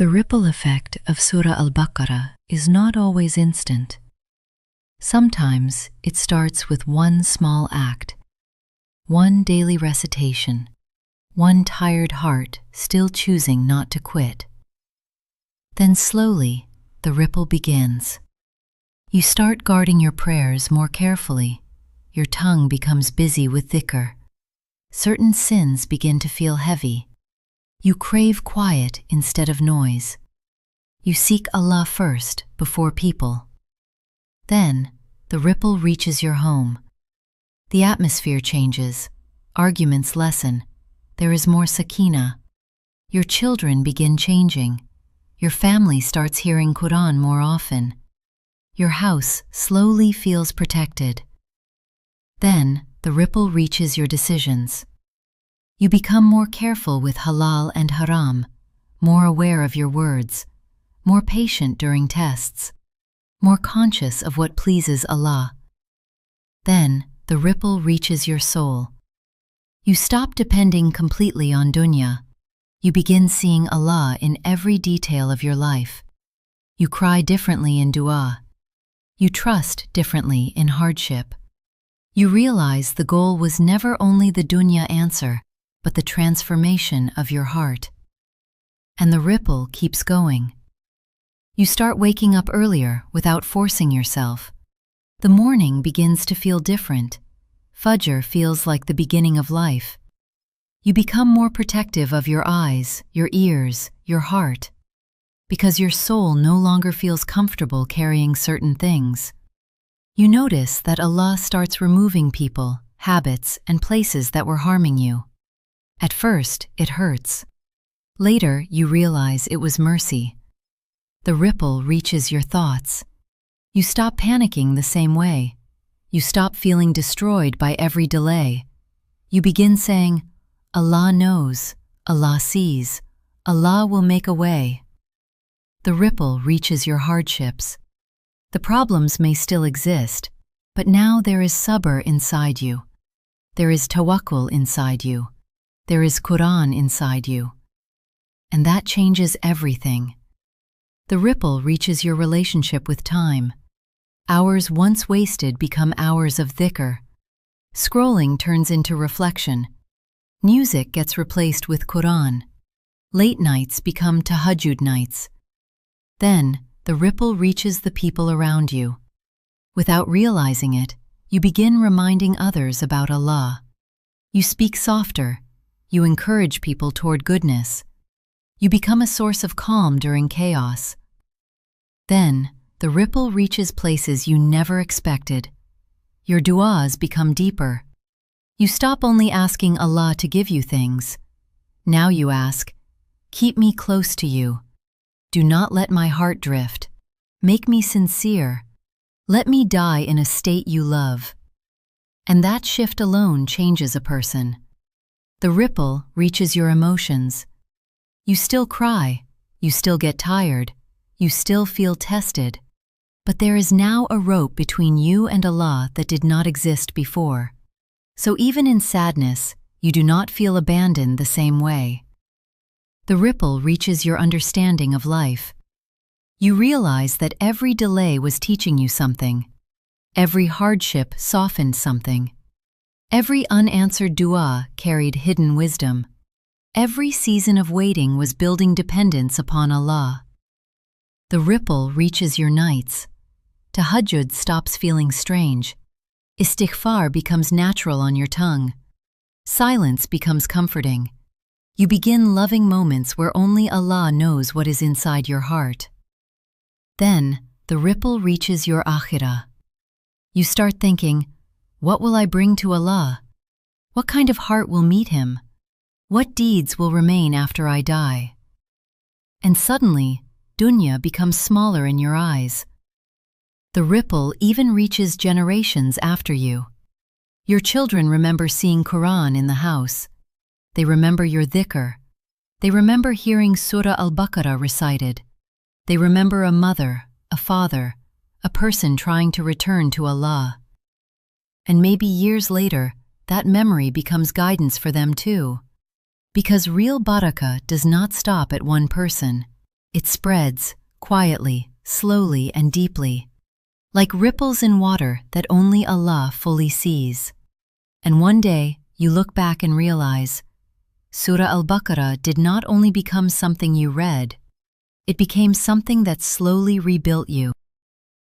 The ripple effect of Surah Al Baqarah is not always instant. Sometimes it starts with one small act, one daily recitation, one tired heart still choosing not to quit. Then slowly, the ripple begins. You start guarding your prayers more carefully. Your tongue becomes busy with dhikr. Certain sins begin to feel heavy. You crave quiet instead of noise. You seek Allah first before people. Then, the ripple reaches your home. The atmosphere changes. Arguments lessen. There is more sakina. Your children begin changing. Your family starts hearing Quran more often. Your house slowly feels protected. Then, the ripple reaches your decisions. You become more careful with halal and haram, more aware of your words, more patient during tests, more conscious of what pleases Allah. Then, the ripple reaches your soul. You stop depending completely on dunya. You begin seeing Allah in every detail of your life. You cry differently in dua. You trust differently in hardship. You realize the goal was never only the dunya answer, but the transformation of your heart. And the ripple keeps going. You start waking up earlier without forcing yourself. The morning begins to feel different. Fajr feels like the beginning of life. You become more protective of your eyes, your ears, your heart, because your soul no longer feels comfortable carrying certain things. You notice that Allah starts removing people, habits, and places that were harming you. At first, it hurts. Later, you realize it was mercy. The ripple reaches your thoughts. You stop panicking the same way. You stop feeling destroyed by every delay. You begin saying, Allah knows, Allah sees, Allah will make a way. The ripple reaches your hardships. The problems may still exist, but now there is sabr inside you. There is tawakkul inside you. There is Quran inside you. And that changes everything. The ripple reaches your relationship with time. Hours once wasted become hours of dhikr. Scrolling turns into reflection. Music gets replaced with Quran. Late nights become tahajjud nights. Then, the ripple reaches the people around you. Without realizing it, you begin reminding others about Allah. You speak softer. You encourage people toward goodness. You become a source of calm during chaos. Then, the ripple reaches places you never expected. Your du'as become deeper. You stop only asking Allah to give you things. Now you ask, keep me close to you. Do not let my heart drift. Make me sincere. Let me die in a state you love. And that shift alone changes a person. The ripple reaches your emotions. You still cry. You still get tired. You still feel tested. But there is now a rope between you and Allah that did not exist before. So even in sadness, you do not feel abandoned the same way. The ripple reaches your understanding of life. You realize that every delay was teaching you something. Every hardship softened something. Every unanswered dua carried hidden wisdom. Every season of waiting was building dependence upon Allah. The ripple reaches your nights. Tahajjud stops feeling strange. Istighfar becomes natural on your tongue. Silence becomes comforting. You begin loving moments where only Allah knows what is inside your heart. Then, the ripple reaches your akhirah. You start thinking, what will I bring to Allah? What kind of heart will meet Him? What deeds will remain after I die? And suddenly, dunya becomes smaller in your eyes. The ripple even reaches generations after you. Your children remember seeing Quran in the house. They remember your dhikr. They remember hearing Surah Al Baqarah recited. They remember a mother, a father, a person trying to return to Allah. And maybe years later, that memory becomes guidance for them too. Because real barakah does not stop at one person. It spreads, quietly, slowly, and deeply, like ripples in water that only Allah fully sees. And one day, you look back and realize, Surah Al Baqarah did not only become something you read, it became something that slowly rebuilt you.